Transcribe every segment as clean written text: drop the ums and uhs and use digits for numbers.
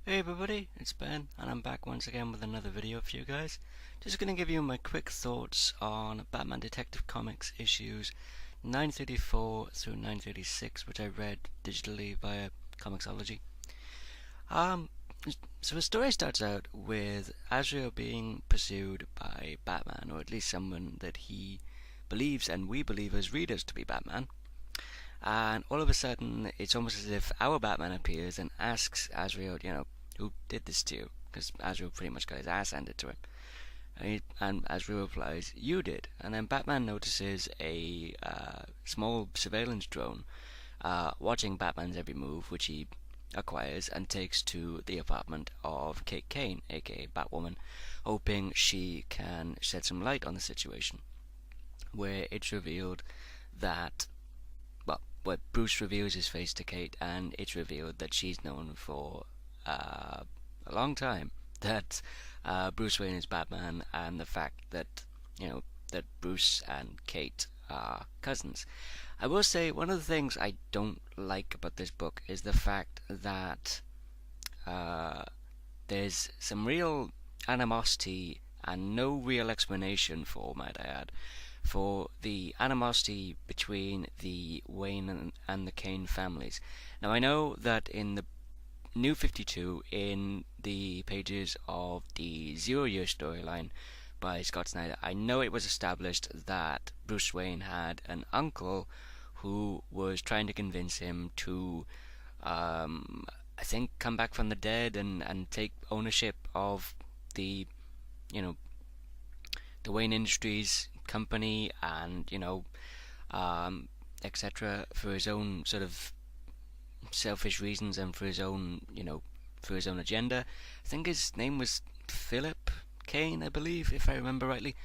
Hey everybody, it's Ben, and I'm back once again with another video for you guys. Just gonna give you my quick thoughts on Batman Detective Comics issues 934 through 936, which I read digitally via Comixology. Um, so the story starts out with Azrael being pursued by Batman, or at least someone that he believes and we believe as readers to be Batman. And all of a sudden, it's almost as if our Batman appears and asks Azrael, who did this to you? Because Azrael pretty much got his ass handed to him. And Azrael replies, you did. And then Batman notices a small surveillance drone watching Batman's every move, which he acquires and takes to the apartment of Kate Kane, aka Batwoman, hoping she can shed some light on the situation. Where it's revealed that where Bruce reveals his face to Kate, and it's revealed that she's known for a long time that Bruce Wayne is Batman, and the fact that that Bruce and Kate are cousins. I will say one of the things I don't like about this book is the fact that uh, there's some real animosity and no real explanation for, might I add, for the animosity between the Wayne and the Kane families. Now, I know that in the New 52, in the pages of the Zero Year storyline by Scott Snyder, I know it was established that Bruce Wayne had an uncle who was trying to convince him to, I think, come back from the dead and take ownership of the, you know, the Wayne Industries company and um, etc. for his own sort of selfish reasons and for his own for his own agenda. I think his name was Philip Kane, I believe, if I remember rightly.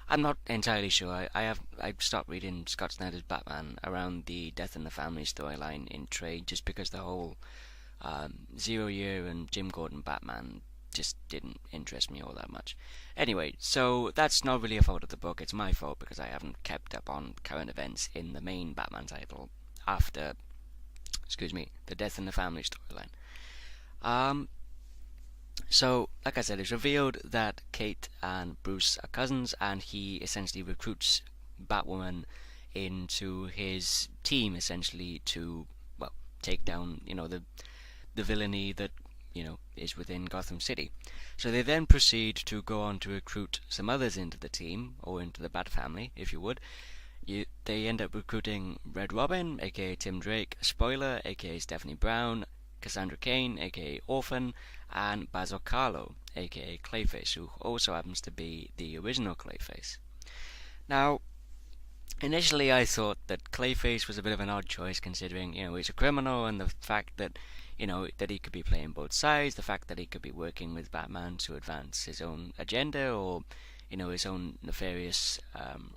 I'm not entirely sure. I stopped reading Scott Snyder's Batman around the Death in the Family storyline in trade just because the whole Zero Year and Jim Gordon Batman just didn't interest me all that much. Anyway, so that's not really a fault of the book, it's my fault because I haven't kept up on current events in the main Batman title after, the Death in the Family storyline. Um, so, like I said, it's revealed that Kate and Bruce are cousins, and he essentially recruits Batwoman into his team, essentially, to, well, take down, the villainy that is within Gotham City. So they then proceed to go on to recruit some others into the team, or into the Bat family, if you would. They end up recruiting Red Robin, aka Tim Drake, Spoiler, aka Stephanie Brown, Cassandra Cain, aka Orphan, and Basil Karlo, aka Clayface, who also happens to be the original Clayface. Now, initially I thought that Clayface was a bit of an odd choice considering, he's a criminal, and the fact that that he could be playing both sides, the fact that he could be working with Batman to advance his own agenda or, his own nefarious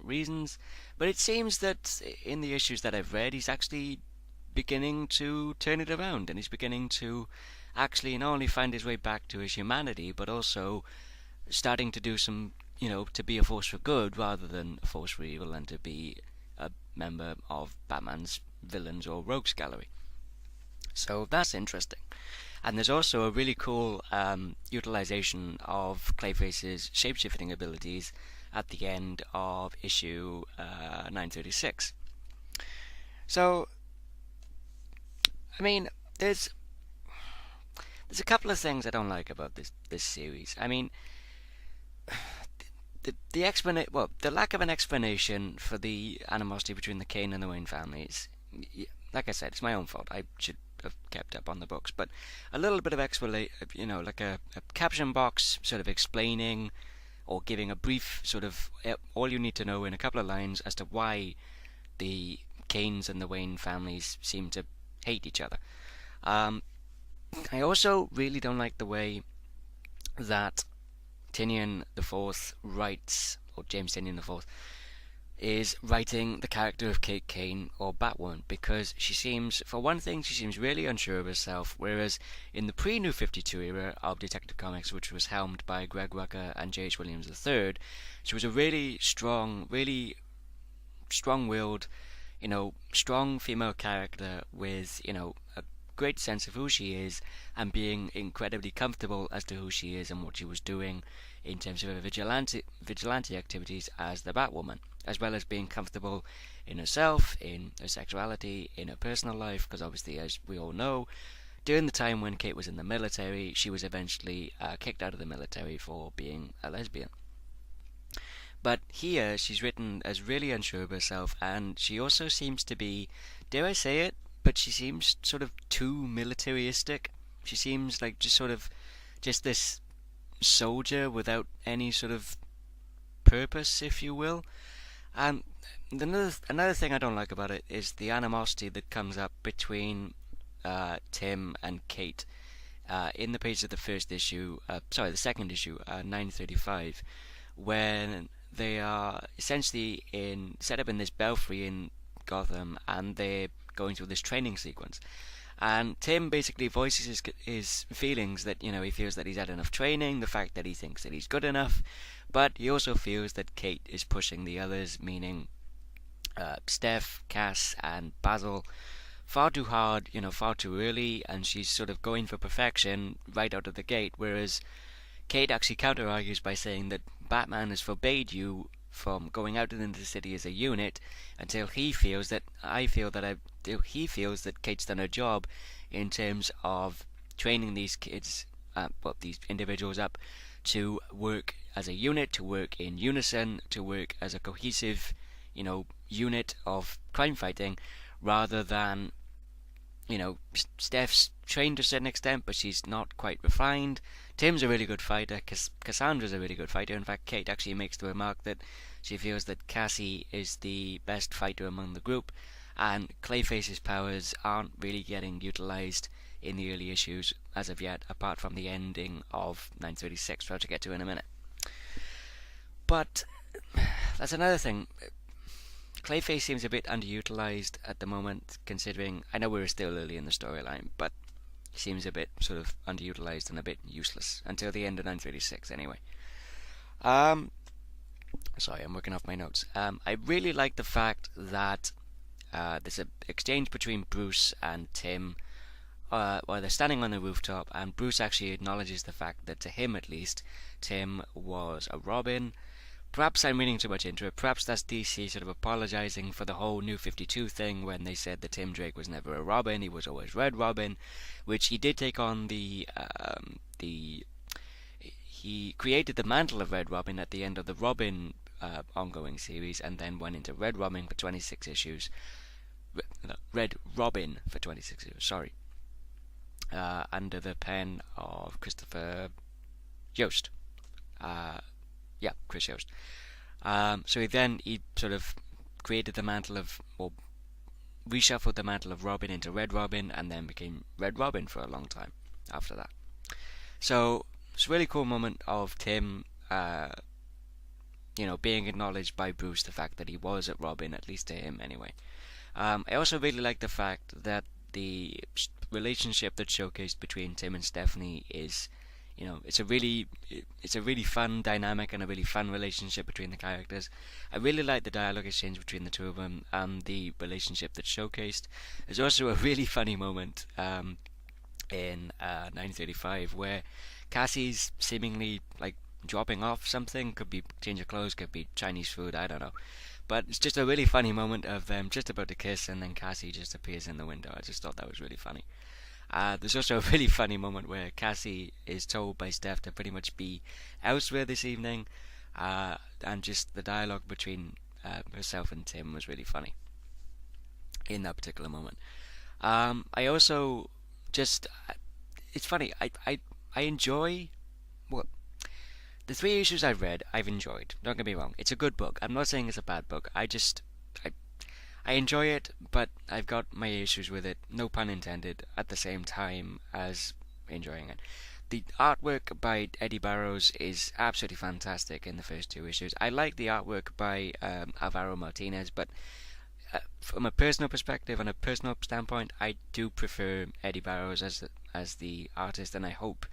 reasons. But it seems that in the issues that I've read, he's actually beginning to turn it around, and he's beginning to actually not only find his way back to his humanity, but also starting to do some, to be a force for good rather than a force for evil, and to be a member of Batman's villains or rogues gallery. So that's interesting. And there's also a really cool utilization of Clayface's shapeshifting abilities at the end of issue 936. So, I mean, there's a couple of things I don't like about this series. I mean, the lack of an explanation for the animosity between the Kane and the Wayne families. Like I said, it's my own fault. I should have kept up on the books, but a little bit of explanation, like a caption box sort of explaining or giving a brief sort of all you need to know in a couple of lines as to why the Kanes and the Wayne families seem to hate each other. I also really don't like the way that Tynion the Fourth writes, or James Tynion the Fourth, is writing the character of Kate Kane, or Batwoman, because she seems, for one thing, she seems really unsure of herself, whereas in the pre-New 52 era of Detective Comics, which was helmed by Greg Rucka and J.H. Williams III, she was a really strong-willed, strong female character with, a great sense of who she is and being incredibly comfortable as to who she is and what she was doing in terms of her vigilante activities as the Batwoman, as well as being comfortable in herself, in her sexuality, in her personal life, because obviously, as we all know, during the time when Kate was in the military, she was eventually kicked out of the military for being a lesbian. But here, she's written as really unsure of herself, and she also seems to be, dare I say it, but she seems sort of too militaristic. She seems like just this soldier without any sort of purpose, if you will. And another thing I don't like about it is the animosity that comes up between Tim and Kate in the page of the first issue, the second issue, 935, when they are essentially set up in this belfry in Gotham, and they're going through this training sequence. And Tim basically voices his feelings that, he feels that he's had enough training, the fact that he thinks that he's good enough, but he also feels that Kate is pushing the others, meaning Steph, Cass, and Basil, far too hard, far too early, and she's sort of going for perfection right out of the gate, whereas Kate actually counter-argues by saying that Batman has forbade you from going out into the city as a unit until he feels that he feels that Kate's done her job in terms of training these kids, these individuals up to work as a unit, to work in unison, to work as a cohesive, unit of crime fighting, rather than, Steph's trained to a certain extent, but she's not quite refined. Tim's a really good fighter. Cassandra's a really good fighter. In fact, Kate actually makes the remark that she feels that Cassie is the best fighter among the group, and Clayface's powers aren't really getting utilized in the early issues as of yet, apart from the ending of 936, which I'll get to in a minute. But that's another thing. Clayface seems a bit underutilized at the moment, considering, I know we're still early in the storyline, but he seems a bit sort of underutilized and a bit useless until the end of 936 anyway. Sorry, I'm working off my notes. I really like the fact that there's an exchange between Bruce and Tim while they're standing on the rooftop, and Bruce actually acknowledges the fact that, to him at least, Tim was a Robin. Perhaps I'm reading too much into it. Perhaps that's DC sort of apologizing for the whole New 52 thing when they said that Tim Drake was never a Robin, he was always Red Robin, which he did take on he created the mantle of Red Robin at the end of the Robin ongoing series, and then went into Red Robin for 26 issues. Red Robin for 26 issues, sorry. Under the pen of Christopher Yost. Chris Yost. So he sort of created the mantle of, or reshuffled the mantle of Robin into Red Robin, and then became Red Robin for a long time after that. So it's a really cool moment of Tim, being acknowledged by Bruce, the fact that he was at Robin, at least to him anyway. I also really like the fact that the relationship that's showcased between Tim and Stephanie is, it's a really fun dynamic and a really fun relationship between the characters. I really like the dialogue exchange between the two of them and the relationship that's showcased. There's also a really funny moment in 935 where Cassie's seemingly like dropping off something. Could be change of clothes, could be Chinese food, I don't know. But it's just a really funny moment of them just about to kiss, and then Cassie just appears in the window. I just thought that was really funny. There's also a really funny moment where Cassie is told by Steph to pretty much be elsewhere this evening, and just the dialogue between herself and Tim was really funny in that particular moment. I also just, it's funny, I enjoy, well, the 3 issues I've read, I've enjoyed. Don't get me wrong, it's a good book. I'm not saying it's a bad book. I enjoy it, but I've got my issues with it, no pun intended, at the same time as enjoying it. The artwork by Eddie Barrows is absolutely fantastic in the first 2 issues. I like the artwork by Alvaro Martinez, but from a personal perspective and a personal standpoint, I do prefer Eddie Barrows as the artist, and I hope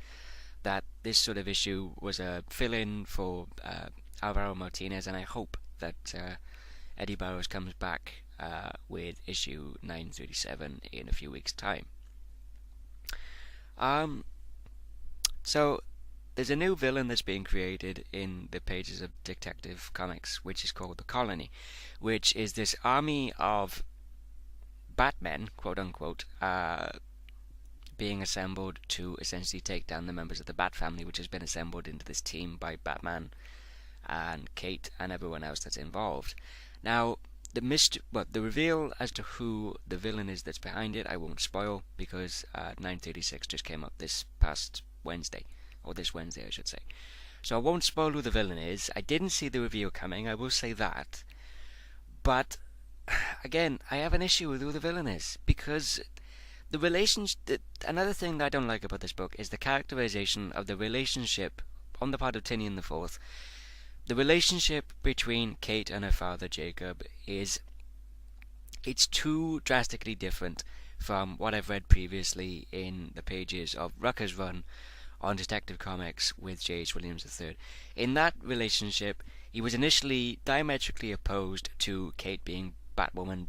that this sort of issue was a fill-in for Alvaro Martinez, and I hope that Eddie Barrows comes back with issue 937 in a few weeks' time. Um, so there's a new villain that's being created in the pages of Detective Comics, which is called the Colony, which is this army of Batmen, quote unquote, being assembled to essentially take down the members of the Bat family, which has been assembled into this team by Batman and Kate and everyone else that's involved. Now, the reveal as to who the villain is that's behind it, I won't spoil because 936 just came up this past Wednesday, or this Wednesday, I should say. So I won't spoil who the villain is. I didn't see the reveal coming, I will say that. But again, I have an issue with who the villain is because the relationship. Another thing that I don't like about this book is the characterization of the relationship on the part of Tinian the Fourth. The relationship between Kate and her father Jacob it's too drastically different from what I've read previously in the pages of Rucker's run on Detective Comics with J.H. Williams III. In that relationship, he was initially diametrically opposed to Kate being Batwoman,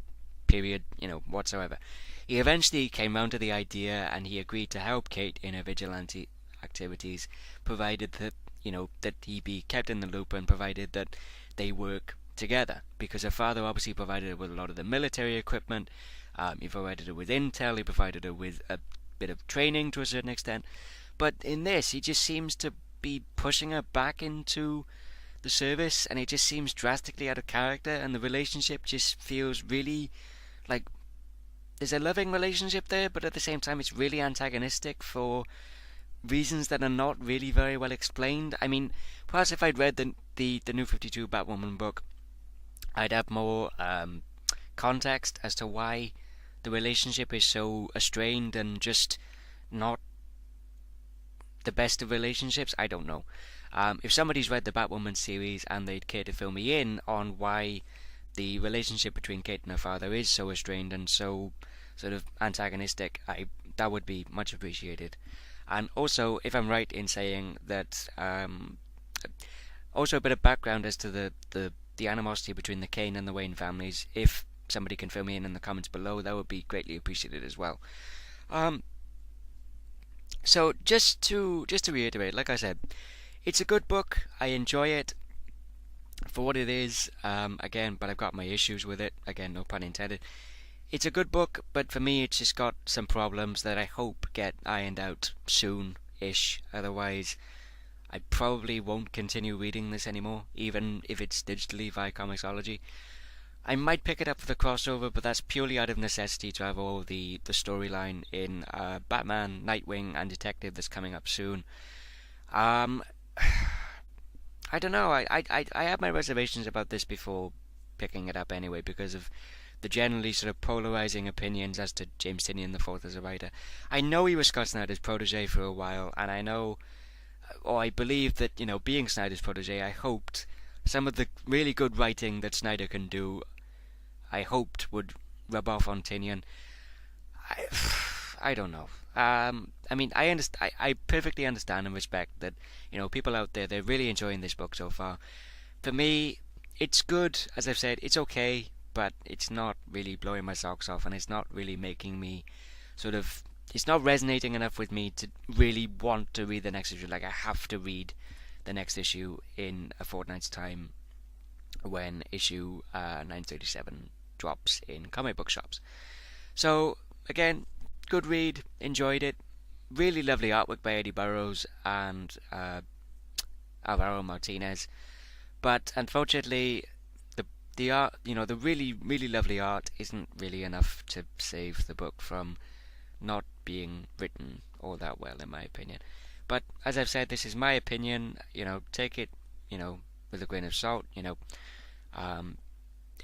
period, whatsoever. He eventually came round to the idea and he agreed to help Kate in her vigilante activities, provided that that he be kept in the loop and provided that they work together, because her father obviously provided her with a lot of the military equipment. He provided her with intel, he provided her with a bit of training to a certain extent, but in this he just seems to be pushing her back into the service, and it just seems drastically out of character, and the relationship just feels really like there's a loving relationship there, but at the same time it's really antagonistic for reasons that are not really very well explained. I mean, perhaps if I'd read the New 52 Batwoman book, I'd have more context as to why the relationship is so strained and just not the best of relationships. I don't know. If somebody's read the Batwoman series and they'd care to fill me in on why the relationship between Kate and her father is so strained and so sort of antagonistic, that would be much appreciated. And also, if I'm right in saying that, also a bit of background as to the animosity between the Kane and the Wayne families. If somebody can fill me in the comments below, that would be greatly appreciated as well. So just to reiterate, like I said, it's a good book. I enjoy it for what it is. Again, but I've got my issues with it. Again, no pun intended. It's a good book, but for me it's just got some problems that I hope get ironed out soon-ish. Otherwise, I probably won't continue reading this anymore, even if it's digitally via Comixology. I might pick it up for the crossover, but that's purely out of necessity to have all the storyline in Batman, Nightwing, and Detective that's coming up soon. I don't know. I have my reservations about this before picking it up anyway, because of the generally sort of polarizing opinions as to James Tynion IV as a writer. I know he was Scott Snyder's protege for a while, and I know, or I believe that, being Snyder's protege, I hoped some of the really good writing that Snyder can do, I hoped would rub off on Tynion. I don't know. I mean, I perfectly understand and respect that, people out there, they're really enjoying this book so far. For me, it's good, as I've said, it's okay, but it's not really blowing my socks off, and it's not really making me it's not resonating enough with me to really want to read the next issue. Like, I have to read the next issue in a fortnight's time when issue 937 drops in comic book shops. So, again, good read, enjoyed it. Really lovely artwork by Eddie Burrows and Alvaro Martinez. But unfortunately, the art, the really, really lovely art isn't really enough to save the book from not being written all that well, in my opinion. But as I've said, this is my opinion. Take it, with a grain of salt.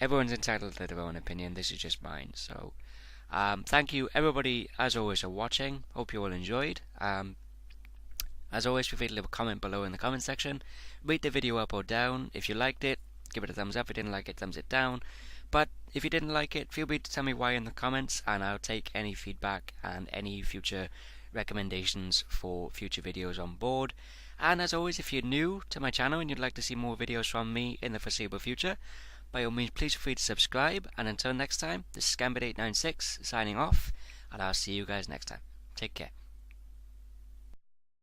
Everyone's entitled to their own opinion. This is just mine. So, thank you everybody, as always, for watching. Hope you all enjoyed. As always, feel free to leave a comment below in the comment section. Rate the video up or down. If you liked it, give it a thumbs up. If you didn't like it, thumbs it down. But if you didn't like it, feel free to tell me why in the comments, and I'll take any feedback and any future recommendations for future videos on board. And as always, if you're new to my channel and you'd like to see more videos from me in the foreseeable future, by all means, please feel free to subscribe. And until next time, this is Gambit896 signing off, and I'll see you guys next time. Take care.